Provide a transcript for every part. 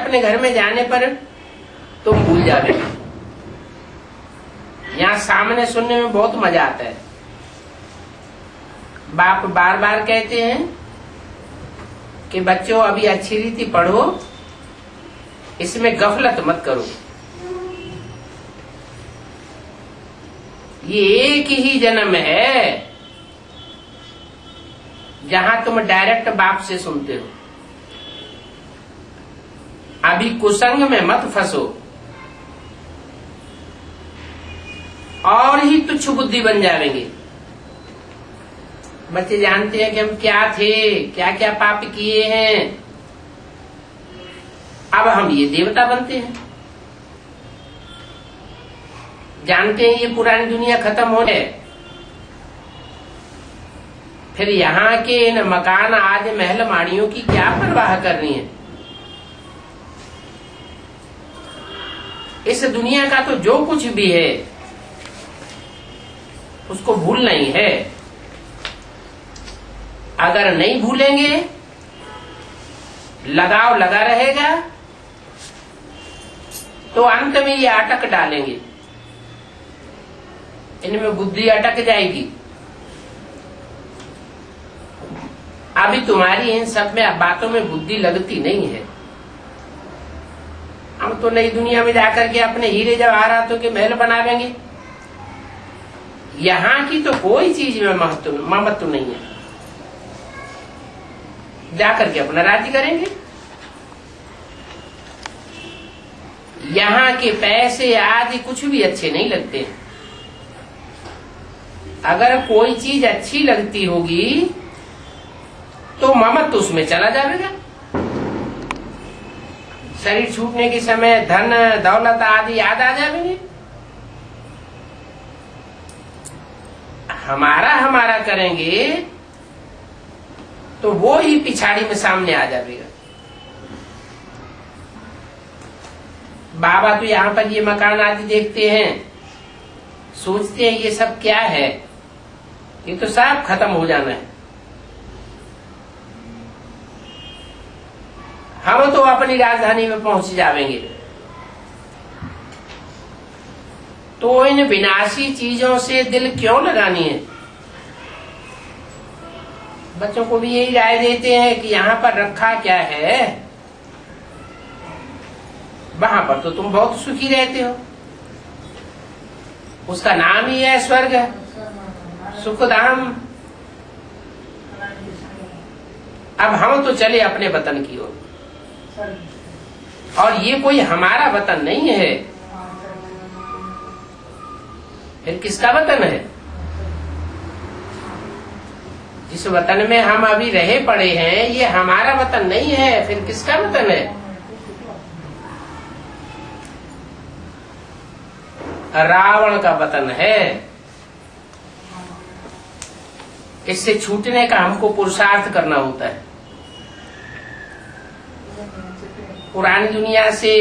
अपने घर में जाने पर तुम भूल जाओगे। यहाँ सामने सुनने में बहुत मजा आता है। बाप बार बार कहते हैं कि बच्चों अभी अच्छी रीति पढ़ो, इसमें गफलत मत करो। ये एक ही जन्म है जहां तुम डायरेक्ट बाप से सुनते हो। अभी कुसंग में मत फंसो और ही तुच्छ बुद्धि बन जाएंगे। बच्चे जानते हैं कि हम क्या थे, क्या क्या पाप किए हैं, अब हम ये देवता बनते हैं। जानते हैं ये पुरानी दुनिया खत्म होने, फिर यहाँ के इन मकान आज महल माड़ियों की क्या परवाह करनी है। इस दुनिया का तो जो कुछ भी है उसको भूलना ही है। अगर नहीं भूलेंगे, लगाव लगा रहेगा, तो अंत में ये अटक डालेंगे, इनमें बुद्धि अटक जाएगी। अभी तुम्हारी इन सब में बातों में बुद्धि लगती नहीं है। हम तो नई दुनिया में जाकर के अपने हीरे जवाहरातों के महल बनावेंगे। यहाँ की तो कोई चीज में ममत्व नहीं है। जाकर के अपना राज्य करेंगे। यहाँ के पैसे आदि कुछ भी अच्छे नहीं लगते। अगर कोई चीज अच्छी लगती होगी तो ममत्व उसमें चला जाएगा। शरीर छूटने के समय धन दौलत आदि याद आ जाएंगे। हमारा हमारा करेंगे तो वो ही पिछाड़ी में सामने आ जाएगा। बाबा तो यहाँ पर ये मकान आदि देखते हैं, सोचते हैं ये सब क्या है, ये तो सब खत्म हो जाना है। हम तो अपनी राजधानी में पहुंच जाएंगे। तो इन विनाशी चीजों से दिल क्यों लगानी है। बच्चों को भी यही राय देते हैं कि यहाँ पर रखा क्या है, वहां पर तो तुम बहुत सुखी रहते हो, उसका नाम ही है स्वर्ग, सुखधाम। अब हम तो चले अपने वतन की ओर, और ये कोई हमारा वतन नहीं है। फिर किसका वतन है। जिस वतन में हम अभी रहे पड़े हैं ये हमारा वतन नहीं है, फिर किसका वतन है। रावण का वतन है। इससे छूटने का हमको पुरुषार्थ करना होता है। पुरानी दुनिया से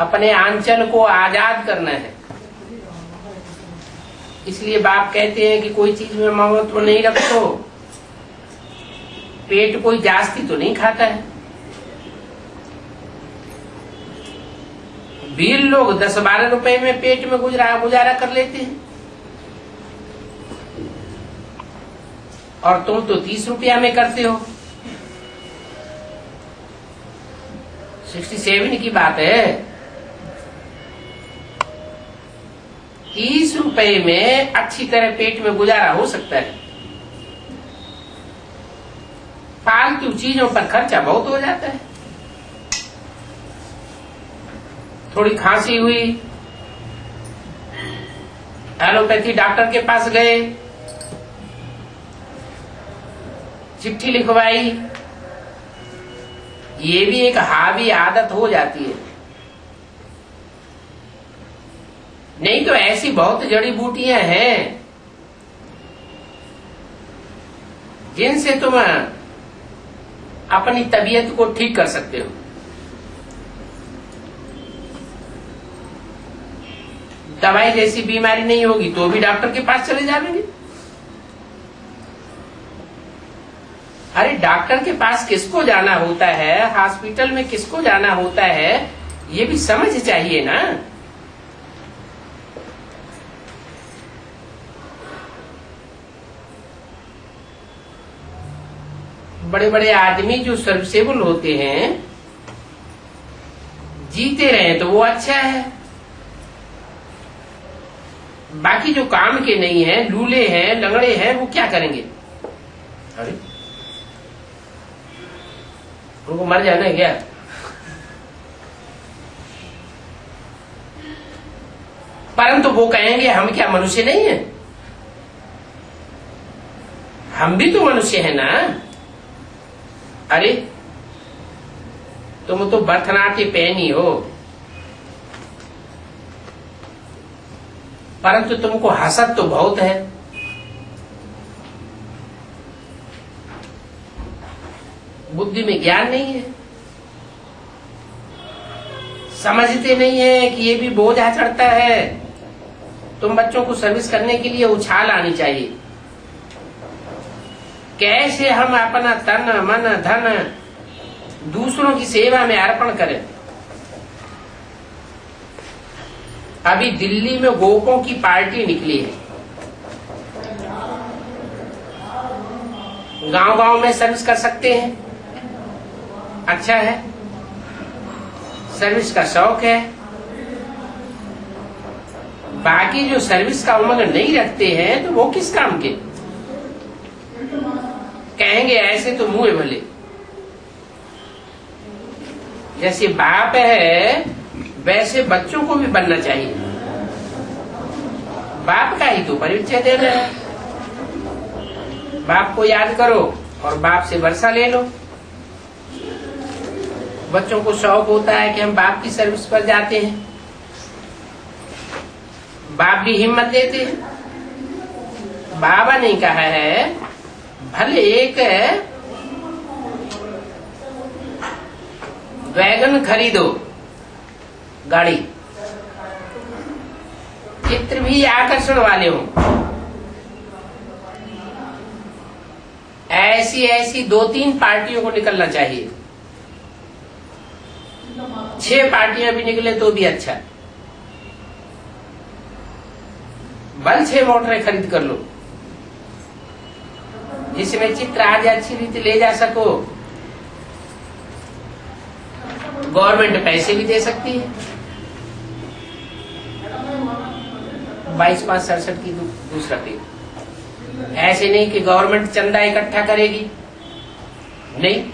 अपने आंचल को आजाद करना है। इसलिए बाप कहते हैं कि कोई चीज में ममत्व नहीं रखो। पेट कोई जास्ती तो नहीं खाता है। वीर लोग 10-12 रुपए में पेट में गुजारा कर लेते हैं, और तुम तो 30 रुपया में करते हो। 67 की बात है। 30 रुपए में अच्छी तरह पेट में गुजारा हो सकता है। फालतू चीजों पर खर्चा बहुत हो जाता है। थोड़ी खांसी हुई, एलोपैथी डॉक्टर के पास गए, चिट्ठी लिखवाई, ये भी एक हावी आदत हो जाती है। नहीं तो ऐसी बहुत जड़ी बूटियां हैं जिनसे तुम अपनी तबीयत को ठीक कर सकते हो। दवाई जैसी बीमारी नहीं होगी तो भी डॉक्टर के पास चले जाएंगे। अरे डॉक्टर के पास किसको जाना होता है, हॉस्पिटल में किसको जाना होता है, ये भी समझ चाहिए ना। बड़े बड़े आदमी जो सर्विसेबल होते हैं, जीते रहे तो वो अच्छा है। बाकी जो काम के नहीं है, लूले हैं, लंगड़े हैं, वो क्या करेंगे? अरे उनको मर जाना है क्या? परंतु वो कहेंगे हम क्या मनुष्य नहीं है? हम भी तो मनुष्य है ना। अरे तुम तो भरतनाट्य पहनी हो, परंतु तुमको हसद तो बहुत है। बुद्धि में ज्ञान नहीं है, समझते नहीं है कि ये भी बोझा चढ़ता है। तुम बच्चों को सर्विस करने के लिए उछाल आनी चाहिए। कैसे हम अपना तन मन धन दूसरों की सेवा में अर्पण करें। अभी दिल्ली में गोपों की पार्टी निकली है, गांव गांव में सर्विस कर सकते हैं, अच्छा है, सर्विस का शौक है। बाकी जो सर्विस का उमंग नहीं रखते हैं तो वो किस काम के? कहेंगे ऐसे तो मुंह भले। जैसे बाप है वैसे बच्चों को भी बनना चाहिए। बाप का ही तो परिचय देना है। बाप को याद करो और बाप से वर्षा ले लो। बच्चों को शौक होता है कि हम बाप की सर्विस पर जाते हैं, बाप भी हिम्मत देते हैं। बाबा ने कहा है भले एक वैगन खरीदो, गाड़ी, चित्र भी आकर्षण वाले हो, ऐसी ऐसी 2-3 पार्टियों को निकलना चाहिए। 6 पार्टियां भी निकले तो भी अच्छा। बल 6 मोटरें खरीद कर लो जिसमें चित्र आज अच्छी रीति ले जा सको। गवर्नमेंट पैसे भी दे सकती है। 22-5-67 की दूसरा पेज। ऐसे नहीं कि गवर्नमेंट चंदा इकट्ठा करेगी, नहीं,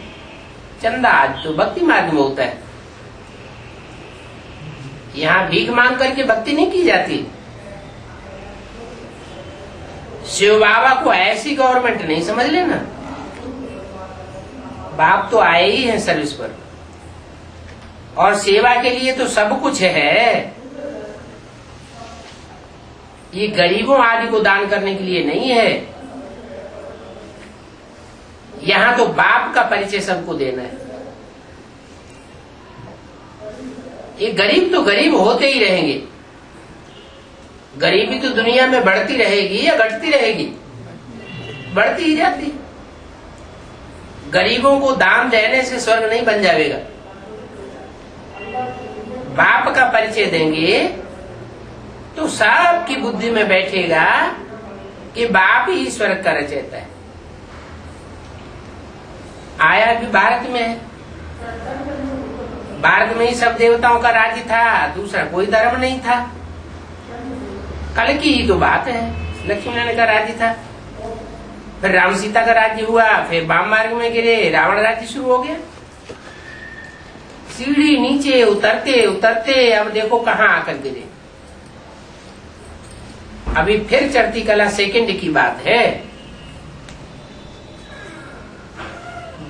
चंदा आज तो भक्ति मार्ग में होता है। यहाँ भीख मांग करके भक्ति नहीं की जाती। शिव बाबा को ऐसी गवर्नमेंट नहीं समझ लेना। बाप तो आए ही हैं सर्विस पर, और सेवा के लिए तो सब कुछ है। ये गरीबों आदि को दान करने के लिए नहीं है। यहाँ तो बाप का परिचय सबको देना है। ये गरीब तो गरीब होते ही रहेंगे। गरीबी तो दुनिया में बढ़ती रहेगी या घटती रहेगी? बढ़ती ही जाती। गरीबों को दान देने से स्वर्ग नहीं बन जाएगा। बाप का परिचय देंगे तो सबकी बुद्धि में बैठेगा कि बाप ही स्वर्ग का रचयिता है। आया भी भारत में है। भारत में ही सब देवताओं का राज्य था, दूसरा कोई धर्म नहीं था। कल की ही तो बात है, लक्ष्मी नारायण का राज्य था, फिर राम सीता का राज्य हुआ, फिर वाम मार्ग में गिरे, रावण राज्य शुरू हो गया। सीढ़ी नीचे उतरते उतरते अब देखो कहाँ आकर गिरे। अभी फिर चढ़ती कला सेकंड की बात है।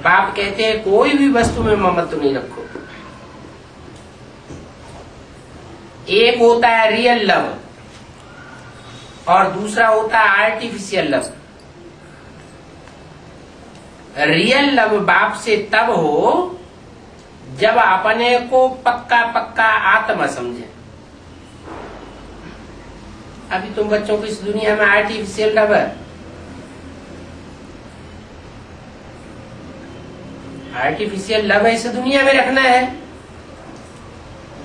बाप कहते हैं कोई भी वस्तु में ममत्व नहीं रखो। एक होता है रियल लव और दूसरा होता है आर्टिफिशियल लव। रियल लव बाप से तब हो जब अपने को पक्का पक्का आत्मा समझे। अभी तुम बच्चों को इस दुनिया में आर्टिफिशियल लव है। आर्टिफिशियल लव इस दुनिया में रखना है।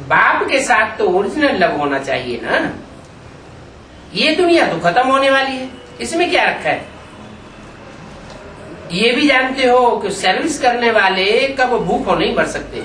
बाप के साथ तो ओरिजिनल लव होना चाहिए ना। ये दुनिया तो खत्म होने वाली है, इसमें क्या रखा है। ये भी जानते हो कि सर्विस करने वाले कब भूखों नहीं मर सकते।